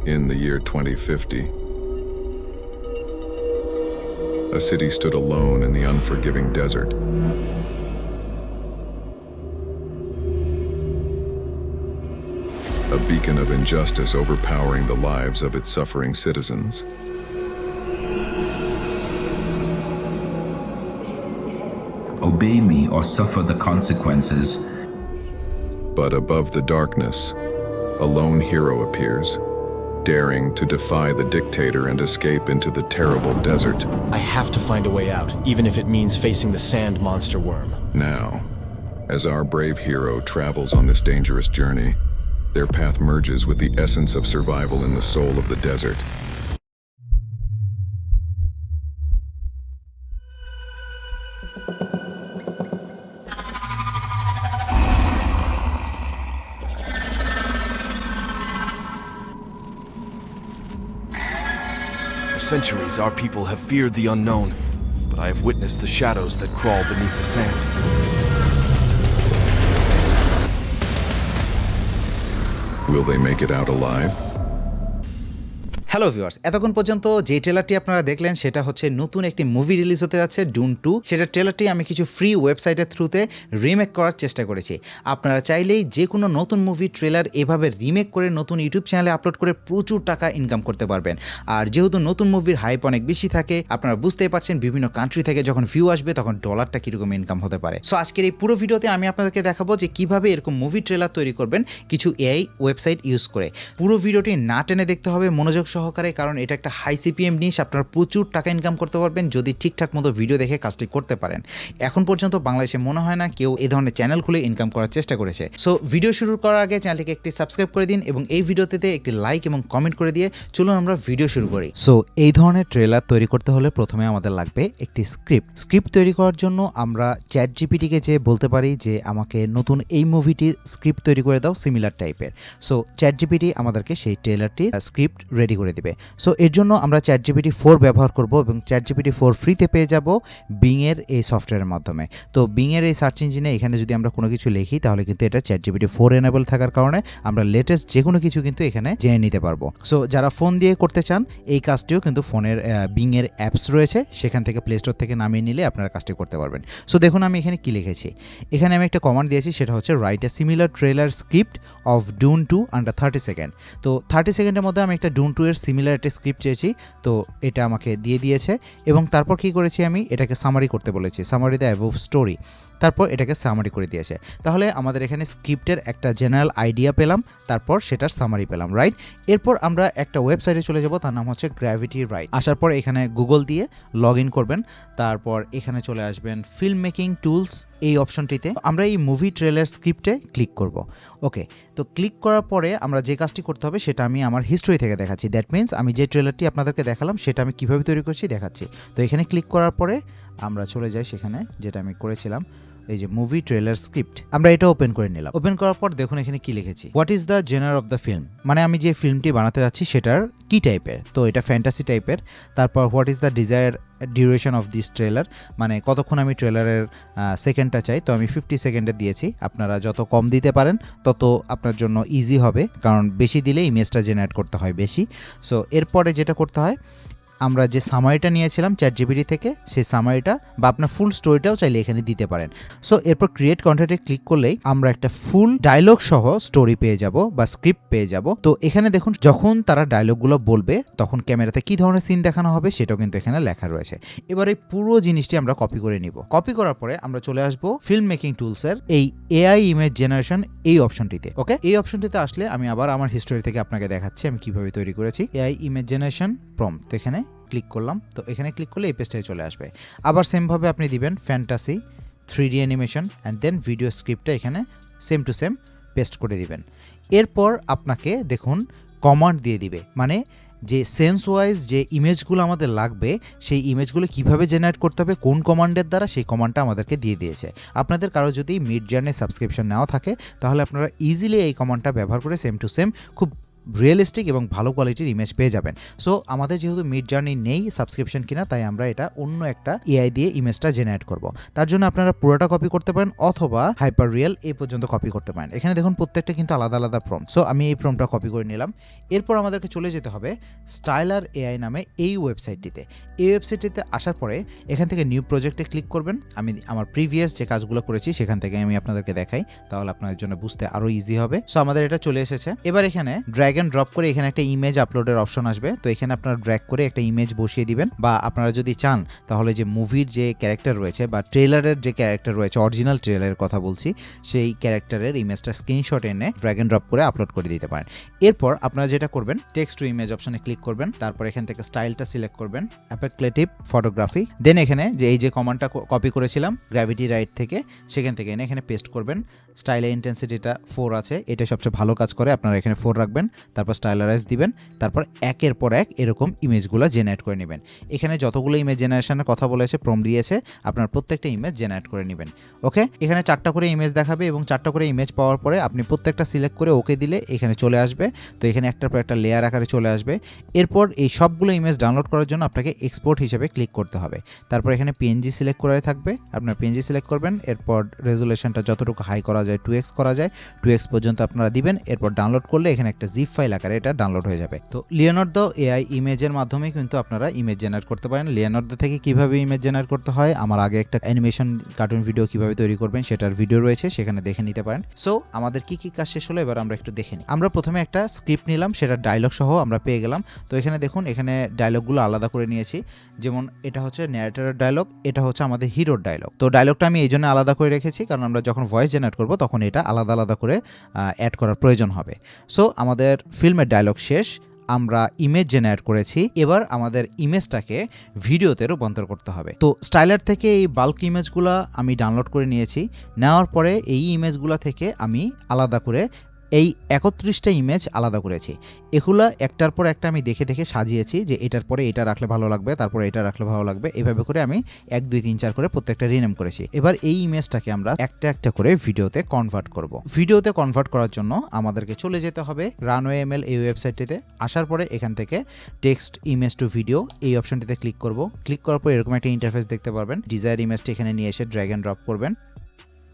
In the year 2050, a city stood alone in the unforgiving desert. A beacon of injustice overpowering the lives of its suffering citizens. Obey me or suffer the consequences. But above the darkness, a lone hero appears, daring to defy the dictator and escape into the terrible desert. I have to find a way out, even if it means facing the sand monster worm. Now, as our brave hero travels on this dangerous journey, their path merges with the essence of survival in the soul of the desert. For centuries, our people have feared the unknown, but I have witnessed the shadows that crawl beneath the sand. Will they make it out alive? Hello viewers, এতক্ষণ পর্যন্ত যে ট্রেলারটি আপনারা দেখলেন সেটা হচ্ছে নতুন একটি movie release হতে যাচ্ছে ডুন 2। সেটা ট্রেলারটি আমি কিছু ফ্রি ওয়েবসাইটের থ্রুতে রিমেক করার চেষ্টা করেছি। আপনারা চাইলেই যে কোনো নতুন মুভি ট্রেলার এভাবে রিমেক করে নতুন ইউটিউব চ্যানেলে আপলোড করে প্রচুর টাকা ইনকাম করতে পারবেন। আর যেহেতু নতুন মুভির হাইপ অনেক বেশি থাকে, আপনারা বুঝতেই পারছেন বিভিন্ন কান্ট্রি থেকে যখন ভিউ আসবে তখন ডলারটা কীরকম ইনকাম হতে পারে। সো আজকের এই পুরো ভিডিওতে আমি আপনাদেরকে দেখাবো যে কীভাবে এরকম মুভি ট্রেলার তৈরি করবেন কিছু এআই ওয়েবসাইট ইউজ করে। পুরো ভিডিওটি না টেনে দেখতে হবে, মনোযোগ সহকারে, কারণ এটা একটা হাই সিপিএম নিশ। আপনারা প্রচুর টাকা ইনকাম করতে পারবেন যদি ঠিকঠাক মতো ভিডিও দেখে কাজটি করতে পারেন। এখন পর্যন্ত বাংলাদেশে মনে হয় না কেউ এই ধরনের চ্যানেল খুলে ইনকাম করার চেষ্টা করেছে। সো ভিডিও শুরু করার আগে চ্যানেলটিকে একটি সাবস্ক্রাইব করে দিন এবং এই ভিডিওতে একটি লাইক এবং কমেন্ট করে দিয়ে চলুন আমরা ভিডিও শুরু করি। সো এই ধরনের ট্রেলার তৈরি করতে হলে প্রথমে আমাদের লাগবে একটি স্ক্রিপ্ট তৈরি করার জন্য আমরা চ্যাট জিপিটিকে যে বলতে পারি যে আমাকে নতুন এই মুভিটির স্ক্রিপ্ট তৈরি করে দাও সিমিলার টাইপের। সো চ্যাট জিপিটি আমাদেরকে সেই ট্রেলারটির স্ক্রিপ্ট রেডি করে দিবে। সো এর জন্য আমরা ChatGPT 4 ব্যবহার করব এবং ChatGPT 4 ফ্রিতে পেয়ে যাব বিংয়ের এই সফটওয়্যারের মাধ্যমে। তো বিংয়ের এই সার্চ ইঞ্জিনে এখানে যদি আমরা কোনো কিছু লিখি তাহলে কিন্তু এটা ChatGPT 4 এনেবল থাকার কারণে আমরা লেটেস্ট যে কোনো কিছু কিন্তু এখানে জেনে নিতে পারবো। সো যারা ফোন দিয়ে করতে চান এই কাজটিও কিন্তু ফোনের বিংয়ের অ্যাপস রয়েছে, সেখান থেকে প্লে স্টোর থেকে নামিয়ে নিলে আপনারা কাজটি করতে পারবেন। সো দেখুন আমি এখানে কি লিখেছি। এখানে আমি একটা কমান্ড দিয়েছি, সেটা হচ্ছে write a similar trailer script of Dune 2 under 30 second. তো 30 সেকেন্ডের মধ্যে আমি একটা ডুন 2 এর সিমিলার একটা স্ক্রিপ্ট চেয়েছি, তো এটা আমাকে দিয়ে দিয়েছে। এবং তারপর কি করেছি, আমি এটাকে সামারি করতে বলেছি, সামারি দ্য অ্যাবভ স্টোরি। তারপর এটাকে সামারি করে দিয়েছে। তাহলে আমাদের এখানে স্ক্রিপ্টের একটা জেনারেল আইডিয়া পেলাম, তারপর সেটার সামারি পেলাম, রাইট। এরপর আমরা একটা ওয়েবসাইটে চলে যাব, তার নাম হচ্ছে গ্র্যাভিটি রাইট। আসার পর এখানে গুগল দিয়ে লগ ইন করবেন, তারপর এখানে চলে আসবেন ফিল্ম মেকিং টুলস এই অপশনটিতে। আমরা এই মুভি ট্রেলার স্ক্রিপ্টে ক্লিক করব। ওকে, তো ক্লিক করার পরে আমরা যে কাজটি করতে হবে সেটা আমি আমার হিস্ট্রি থেকে দেখাচ্ছি। দ্যাট মিনস আমি যে ট্রেলারটি আপনাদেরকে দেখালাম সেটা আমি কীভাবে তৈরি করছি দেখাচ্ছি। তো এখানে ক্লিক করার পরে আমরা চলে যাই সেখানে যেটা আমি করেছিলাম, এই যে মুভি ট্রেলার স্ক্রিপ্ট। আমরা এটা ওপেন করে নিলাম। ওপেন করার পর দেখুন এখানে কি লিখেছি, what is the genre of the film, মানে আমি যে ফিল্মটি বানাতে যাচ্ছি সেটার কি টাইপের। তো এটা ফ্যান্টাসি টাইপের। তারপর what is the desire duration of this trailer, মানে কতক্ষণ আমি ট্রেলারের সেকেন্ডটা চাই। তো আমি 50 সেকেন্ডে দিয়েছি। আপনারা যত কম দিতে পারেন তত আপনার জন্য ইজি হবে, কারণ বেশি দিলে ইমেজটা জেনারেট করতে হয় বেশি। সো এরপরে যেটা করতে হয়, আমরা যে সামারিটা নিয়েছিলাম ChatGPT থেকে, সেই সামারিটা বা আপনার ফুল স্টোরিটাও চাইলে এখানে দিতে পারেন। সো এরপর ক্রিয়েট কন্টেন্টে ক্লিক করলেই আমরা একটা ফুল ডায়লগ সহ স্টোরি পেয়ে যাব বা স্ক্রিপ্ট পেয়ে যাব। তো এখানে দেখুন যখন তারা ডায়লগগুলো বলবে তখন ক্যামেরাতে কী ধরনের সিন দেখানো হবে সেটাও কিন্তু এখানে লেখা রয়েছে। এবার এই পুরো জিনিসটি আমরা কপি করে নিব। কপি করার পরে আমরা চলে আসবো ফিল্ম মেকিং টুলসের এই এআই ইমেজ জেনারেশন এই অপশনটিতে। ওকে, এই অপশনটিতে আসলে আমি আবার আমার হিস্টোরি থেকে আপনাকে দেখাচ্ছি আমি কিভাবে তৈরি করেছি। এআই ইমেজ জেনারেশন প্রম্পট, তো এখানে ক্লিক করলাম। তো এখানে ক্লিক করলে এই পেজটায় চলে আসবে। আবার সেমভাবে আপনি দিবেন fantasy 3D animation and then video স্ক্রিপ্টটা এখানে সেম টু সেম পেস্ট করে দিবেন। এরপর আপনাকে দেখুন কমান্ড দিয়ে দিবে, মানে যে সেন্স ওয়াইজ যে ইমেজগুলো আমাদের লাগবে সেই ইমেজগুলো কিভাবে জেনারেট করতে হবে কোন কমান্ডের দ্বারা, সেই কমান্ডটা আমাদেরকে দিয়ে দিয়েছে। আপনাদের কারো যদি মিড জার্নি সাবস্ক্রিপশন নেওয়া থাকে তাহলে আপনারা ইজিলি এই কমান্ডটা ব্যবহার করে সেম টু সেম খুব রিয়েলিস্টিক এবং ভালো কোয়ালিটির ইমেজ পেয়ে যাবেন। সো আমাদের যেহেতু মিড জার্নি নেই সাবস্ক্রিপশন কিনা, তাই আমরা এটা অন্য একটা এআই দিয়ে ইমেজটা জেনারেট করব। তার জন্য আপনারা পুরোটা কপি করতে পারেন অথবা হাইপার রিয়েল এই পর্যন্ত কপি করতে পারেন। এখানে দেখুন প্রত্যেকটা কিন্তু আলাদা আলাদা প্রম্পট। সো আমি এই প্রম্পটটা কপি করে নিলাম। এরপর আমাদেরকে চলে যেতে হবে স্টাইলার এআই নামে এই ওয়েবসাইটটিতে। এই ওয়েবসাইটটিতে আসার পরে এখান থেকে নিউ প্রজেক্টে ক্লিক করবেন। আমি আমার প্রিভিয়াস যে কাজগুলো করেছি সেখান থেকে আমি আপনাদেরকে দেখাই, তাহলে আপনাদের জন্য বুঝতে আরো ইজি হবে। সো আমাদের এটা চলে এসেছে। এবার এখানে ড্র্যাগ এন্ড ড্রপ করে এখানে একটা ইমেজ আপলোডের অপশন আসবে। তো এখানে আপনারা ড্র্যাগ করে একটা ইমেজ বসিয়ে দিবেন, বা আপনারা যদি চান তাহলে যে মুভির যে ক্যারেক্টার রয়েছে বা ট্রেলারের যে ক্যারেক্টার রয়েছে, অরিজিনাল ট্রেলারের কথা বলছি, সেই ক্যারেক্টারের ইমেজটা স্ক্রিনশট এনে ড্র্যাগ এন্ড ড্রপ করে আপলোড করে দিতে পারেন। এরপর আপনারা যেটা করবেন, টেক্সট টু ইমেজ অপশনে ক্লিক করবেন, তারপর এখান থেকে স্টাইলটা সিলেক্ট করবেন, অ্যাপেক্লেটিভ ফটোগ্রাফি, দেন এখানে যে এই যে কমান্ডটা কপি করেছিলাম গ্র্যাভিটি রাইট থেকে, সেখান থেকে এনে এখানে পেস্ট করবেন। স্টাইলের ইন্টেন্সিটিটা 4 আছে, এটা সবচেয়ে ভালো কাজ করে, আপনারা এখানে 4 রাখবেন। তারপর স্টাইলারাইজ দিবেন, তারপর একের পর এক এরকম ইমেজগুলো জেনারেট করে নেবেন। এখানে যতগুলো ইমেজ জেনারেশনের কথা বলেছে, প্রম্পট দিয়েছে, আপনার প্রত্যেকটা ইমেজ জেনারেট করে নেবেন। ওকে, এখানে 4টা করে ইমেজ দেখাবে এবং 4টা করে ইমেজ পাওয়ার পরে আপনি প্রত্যেকটা সিলেক্ট করে ওকে দিলে এখানে চলে আসবে। তো এখানে একটার পর একটা লেয়ার আকারে চলে আসবে। এরপর এই সবগুলো ইমেজ ডাউনলোড করার জন্য আপনাকে এক্সপোর্ট হিসেবে ক্লিক করতে হবে। তারপর এখানে পিএনজি সিলেক্ট করে থাকবে, আপনার পিএনজি সিলেক্ট করবেন। এরপর রেজুলেশনটা যতটুকু হাই করা যায় 2x করা যায়, 2x পর্যন্ত আপনারা দিবেন। এরপর ডাউনলোড করলে এখানে একটা জিপ ফাইল আকারে এটা ডাউনলোড হয়ে যাবে। তো লিওনার্দো এআই ইমেজের মাধ্যমে কিন্তু আপনারা ইমেজ জেনারেট করতে পারেন। লিওনার্দো থেকে কিভাবে ইমেজ জেনারেট করতে হয়, আমার আগে একটা অ্যানিমেশন কার্টুন ভিডিও কিভাবে তৈরি করবেন সেটার ভিডিও রয়েছে, সেখানে দেখে নিতে পারেন। সো আমাদের কি কি কাজ শেষ হলো, এবার আমরা একটু দেখে নিই। আমরা প্রথমে একটা স্ক্রিপ্ট নিলাম, সেটা ডায়লগ সহ আমরা পেয়ে গেলাম। তো এখানে দেখুন, এখানে ডায়লগগুলো আলাদা করে নিয়েছি। যেমন এটা হচ্ছে ন্যারেটরের ডায়লগ, এটা হচ্ছে আমাদের হিরোর ডায়লগ। তো ডায়লগটা আমি এই জন্য আলাদা করে রেখেছি, কারণ আমরা যখন ভয়েস জেনারেট করব তখন এটা আলাদা আলাদা করে অ্যাড করার প্রয়োজন হবে। সো আমাদের ফিল্মের ডায়লগ শেষ, আমরা ইমেজ জেনারেট করেছি। এবার আমাদের ইমেজটাকে ভিডিওতে রূপান্তর করতে হবে। তো স্টাইলার থেকে এই বাল্ক ইমেজগুলো আমি ডাউনলোড করে নিয়েছি। নেওয়ার পরে এই ইমেজগুলো থেকে আমি আলাদা করে এই 31টা ইমেজ আলাদা করেছি। এগুলো একটার পর একটা আমি দেখে দেখে সাজিয়েছি, যে এটার পরে এটা রাখলে ভালো লাগবে, তারপরে এটা রাখলে ভালো লাগবে, এভাবে করে আমি 1 2 3 4 করে প্রত্যেকটা রিনেম করেছি। এবার এই ইমেজটাকে আমরা একটা একটা করে ভিডিওতে কনভার্ট করব। ভিডিওতে কনভার্ট করার জন্য আমাদেরকে চলে যেতে হবে Runway-ML এই ওয়েবসাইটটিতে। আসার পরে এখান থেকে টেক্সট ইমেজ টু ভিডিও এই অপশনটিতে ক্লিক করব। ক্লিক করার পর এরকম একটা ইন্টারফেস দেখতে পারবেন। ডিজায়ার ইমেজটি এখানে নিয়ে এসে ড্র্যাগ এন্ড ড্রপ করবেন,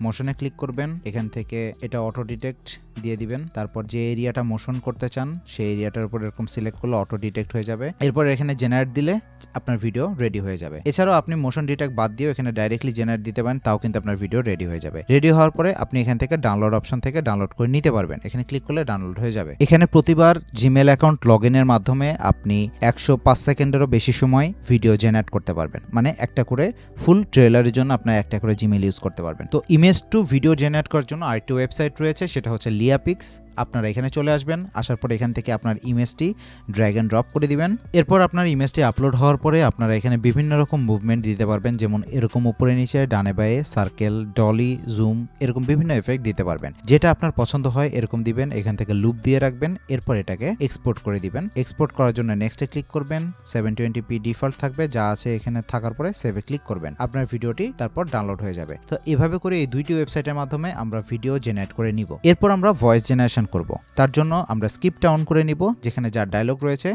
মোশনে ক্লিক করবেন, এখান থেকে এটা অটো ডিটেক্ট দিয়ে দিবেন। তারপর যে এরিয়াটা মোশন করতে চান সেই এরিয়াটার উপর এরকম সিলেক্ট করলে অটো ডিটেক্ট হয়ে যাবে। এরপর এখানে জেনারেট দিলে আপনার ভিডিও রেডি হয়ে যাবে। এছাড়াও আপনি মোশন ডিটেক্ট বাদ দিয়েও এখানে ডাইরেক্টলি জেনারেট দিতে পারেন, তাও কিন্তু আপনার ভিডিও রেডি হয়ে যাবে। রেডি হওয়ার পরে আপনি এখান থেকে ডাউনলোড অপশন থেকে ডাউনলোড করে নিতে পারবেন। এখানে ক্লিক করলে ডাউনলোড হয়ে যাবে। এখানে প্রতিবার জিমেল অ্যাকাউন্ট লগ ইনের মাধ্যমে আপনি 105 সেকেন্ডেরও বেশি সময় ভিডিও জেনারেট করতে পারবেন। মানে একটা করে ফুল ট্রেলারের জন্য আপনার একটা করে জিমেল ইউজ করতে পারবেন। তো ইমেজ টু ভিডিও জেনারেট করার জন্য আরেকটি ওয়েবসাইট রয়েছে, সেটা হচ্ছে লিয়াপিক্স। আপনারা এখানে চলে আসবেন। আসার পরে এখান থেকে আপনার ইমেজটি ড্র্যাগ এন্ড ড্রপ করে দিবেন। এরপর আপনার ইমেজটি আপলোড হওয়ার পরে আপনারা এখানে বিভিন্ন রকম মুভমেন্ট দিতে পারবেন, যেমন এরকম উপরে নিচে ডানে বায়ে সার্কেল, ডলি, জুম, এরকম বিভিন্ন এফেক্ট দিতে পারবেন। যেটা আপনার পছন্দ হয় এরকম দিবেন। এখান থেকে লুপ দিয়ে রাখবেন। এরপর এটাকে এক্সপোর্ট করে দিবেন। এক্সপোর্ট করার জন্য নেক্সটে ক্লিক করবেন। 720p ডিফল্ট থাকবে, যা আছে এখানে থাকার পরে সেভে ক্লিক করবেন। আপনার ভিডিওটি তারপর ডাউনলোড হয়ে যাবে। তো এভাবে করে এই দুইটি ওয়েবসাইটের মাধ্যমে আমরা ভিডিও জেনারেট করে নিব। এরপর আমরা ভয়েস জেনারেশন করব। তার জন্য আমরা স্ক্রিপ্টটা অন করে নিব, যেখানে যার ডায়লগ রয়েছে।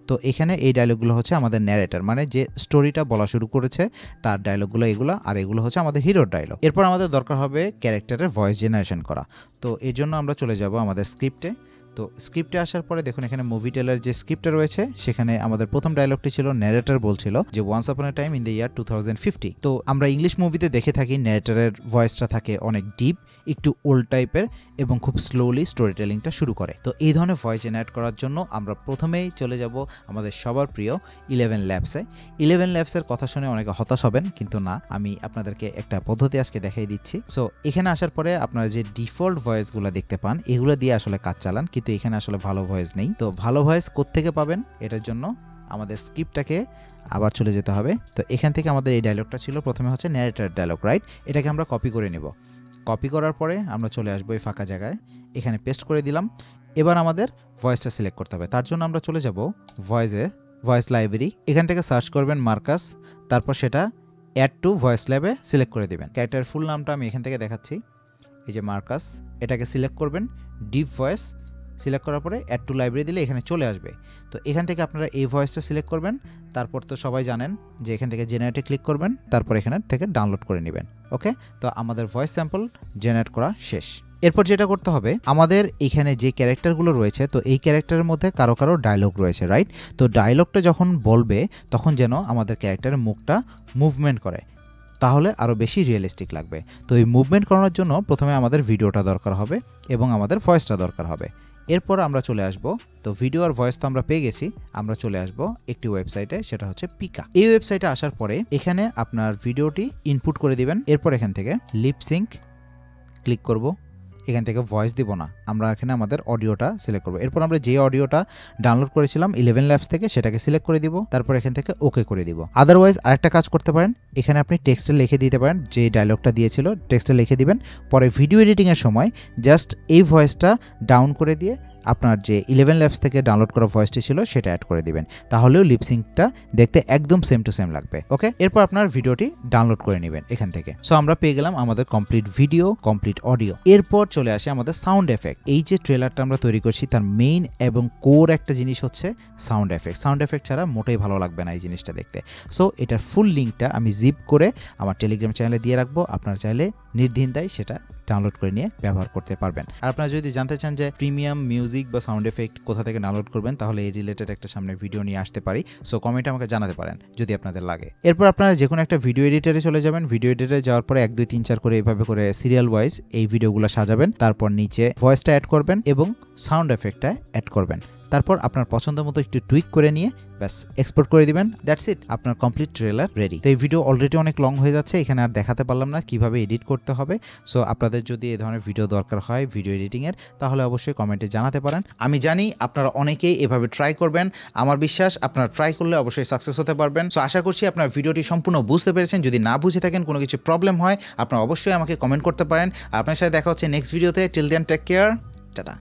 তো এখানে এই ডায়লগগুলো হচ্ছে আমাদের ন্যারেটর, মানে যে স্টোরিটা বলা শুরু করেছে তার ডায়লগগুলো এগুলো, আর এগুলো হচ্ছে আমাদের হিরোর ডায়লগ। এরপর আমাদের দরকার হবে ক্যারেক্টারের ভয়েস জেনারেশন করা। তো এই জন্য আমরা চলে যাব আমাদের স্ক্রিপ্টে। তো স্ক্রিপ্টে আসার পরে দেখুন এখানে মুভি টেলার যে স্ক্রিপ্টটা রয়েছে, সেখানে আমাদের প্রথম ডায়লগটি ছিল, ন্যারেটর বলছিল যে once upon a time in the year 2050। তো আমরা ইংলিশ মুভিতে দেখে থাকি ন্যারেটরের ভয়েসটা থাকে অনেক ডিপ, একটু ওল্ড টাইপের এবং খুব স্লোলি স্টোরি টেলিংটা শুরু করে। তো এই ধরনের ভয়েস জেনারেট করার জন্য আমরা প্রথমেই চলে যাব আমাদের সবার প্রিয় 11 ল্যাবসে। 11 ল্যাবসের কথা শুনে অনেকে হতাশ হবেন, কিন্তু না, আমি আপনাদেরকে একটা পদ্ধতি আজকে দেখাই দিচ্ছি। সো এখানে আসার পরে আপনারা যে ডিফল্ট ভয়েসগুলো দেখতে পান, এগুলো দিয়ে আসলে কাজ চালান, কিন্তু এখানে আসলে ভালো ভয়েস নেই। তো ভালো ভয়েস কোত্থেকে পাবেন, এটার জন্য আমাদের স্ক্রিপ্টটাকে আবার চলে যেতে হবে। তো এখান থেকে আমাদের এই ডায়লগটা ছিল, প্রথমে হচ্ছে ন্যারেটর ডায়লগ, রাইট? এটাকে আমরা কপি করে নেব। কপি করার পরে আমরা চলে আসবো এই ফাঁকা জায়গায়, এখানে পেস্ট করে দিলাম। এবার আমাদের ভয়েসটা সিলেক্ট করতে হবে। তার জন্য আমরা চলে যাব ভয়েস লাইব্রেরি। এখান থেকে সার্চ করবেন মার্কাস, তারপর সেটা অ্যাড টু ভয়েস ল্যাবে সিলেক্ট করে দেবেন। ক্যারেক্টারের ফুল নামটা আমি এখান থেকে দেখাচ্ছি, এই যে মার্কাস, এটাকে সিলেক্ট করবেন, ডিপ ভয়েস সিলেক্ট করার পরে অ্যাড টু লাইব্রেরি দিলে এখানে চলে আসবে। তো এখান থেকে আপনারা এই ভয়েসটা সিলেক্ট করবেন, তারপর তো সবাই জানেন যে এখান থেকে জেনারেটে ক্লিক করবেন, তারপর এখানে থেকে ডাউনলোড করে নেবেন। ওকে, তো আমাদের ভয়েস স্যাম্পল জেনারেট করা শেষ। এরপর যেটা করতে হবে, আমাদের এখানে যে ক্যারেক্টারগুলো রয়েছে, তো এই ক্যারেক্টারের মধ্যে কারো কারো ডায়লগ রয়েছে, রাইট? তো ডায়লগটা যখন বলবে তখন যেন আমাদের ক্যারেক্টারের মুখটা মুভমেন্ট করে, তাহলে আরও বেশি রিয়েলিস্টিক লাগবে। তো এই মুভমেন্ট করানোর জন্য প্রথমে আমাদের ভিডিওটা দরকার হবে এবং আমাদের ভয়েসটা দরকার হবে। এরপর আমরা চলে আসব, তো ভিডিও আর ভয়েস তো আমরা পেয়ে গেছি, আমরা চলে আসব একটি ওয়েবসাইটে, সেটা হচ্ছে পিকা। এই ওয়েবসাইটে আসার পরে এখানে আপনার ভিডিওটি ইনপুট করে দিবেন। এরপর এখান থেকে লিপসিঙ্ক ক্লিক করব, এখান থেকে ভয়েস দিব না, আমরা এখানে আমাদের অডিওটা সিলেক্ট করব। এরপর আমরা যে অডিওটা ডাউনলোড করেছিলাম 11 ল্যাবস থেকে সেটাকে সিলেক্ট করে দিব, তারপর এখান থেকে ওকে করে দিব। আদারওয়াইজ আরেকটা কাজ করতে পারেন, এখানে আপনি টেক্সটে লিখে দিতে পারেন, যে ডায়লগটা দিয়েছিল টেক্সটে লিখে দিবেন, পরে ভিডিও এডিটিংয়ের সময় জাস্ট এই ভয়েসটা ডাউন করে দিয়ে আপনার যে 11 ল্যাবস থেকে ডাউনলোড করা ভয়েসটি ছিল সেটা অ্যাড করে দিবেন, তাহলেও লিপসিংটা দেখতে একদম সেম টু সেম লাগবে। ওকে, এরপর আপনার ভিডিওটি ডাউনলোড করে নেবেন এখান থেকে। সো আমরা পেয়ে গেলাম আমাদের কমপ্লিট ভিডিও, কমপ্লিট অডিও। এরপর চলে আসে আমাদের সাউন্ড এফেক্ট। এই যে ট্রেলারটা আমরা তৈরি করছি তার মেইন এবং কোর একটা জিনিস হচ্ছে সাউন্ড এফেক্ট। সাউন্ড এফেক্ট ছাড়া মোটেই ভালো লাগবে না এই জিনিসটা দেখতে। সো এটার ফুল লিঙ্কটা আমি জিপ করে আমার টেলিগ্রাম চ্যানেলে দিয়ে রাখবো, আপনারা চাইলে নির্দ্বিধায় সেটা ডাউনলোড করে নিয়ে ব্যবহার করতে পারবেন। আর আপনারা যদি জানতে চান যে প্রিমিয়াম মিউজিক বা সাউন্ড এফেক্ট কোথা থেকে ডাউনলোড করবেন, তাহলে এই রিলেটেড একটা সামনে ভিডিও নিয়ে আসতে পারি। সো কমেন্টে আমাকে জানাতে পারেন যদি আপনাদের লাগে। এরপর আপনারা যে কোনো একটা ভিডিও এডিটরে চলে যাবেন, ভিডিও এডিটরে যাওয়ার পরে 1 2 3 4 করে এইভাবে করে সিরিয়াল ওয়াইজ এই ভিডিওগুলো সাজাবেন, তারপর নিচে ভয়েসটা অ্যাড করবেন এবং সাউন্ড এফেক্টটা অ্যাড করবেন, তারপর আপনার পছন্দ মতো একটু টুইক করে নিয়ে ব্যাস এক্সপোর্ট করে দিবেন। দ্যাটস ইট, আপনার কমপ্লিট ট্রেলার রেডি। তো এই ভিডিও অলরেডি অনেক লং হয়ে যাচ্ছে, এখানে আর দেখাতে পারলাম না কিভাবে এডিট করতে হবে। সো আপনাদের যদি এই ধরনের ভিডিও দরকার হয় ভিডিও এডিটিংয়ের, তাহলে অবশ্যই কমেন্টে জানাতে পারেন। আমি জানি আপনারা অনেকেই এভাবে ট্রাই করবেন, আমার বিশ্বাস আপনারা ট্রাই করলে অবশ্যই সাকসেস হতে পারবেন। সো আশা করছি আপনার ভিডিওটি সম্পূর্ণ বুঝতে পেরেছেন। যদি না বুঝে থাকেন, কোনো কিছু প্রবলেম হয়, আপনারা অবশ্যই আমাকে কমেন্ট করতে পারেন। আপনার সাথে দেখা হচ্ছে নেক্সট ভিডিওতে। Till then take care, tata.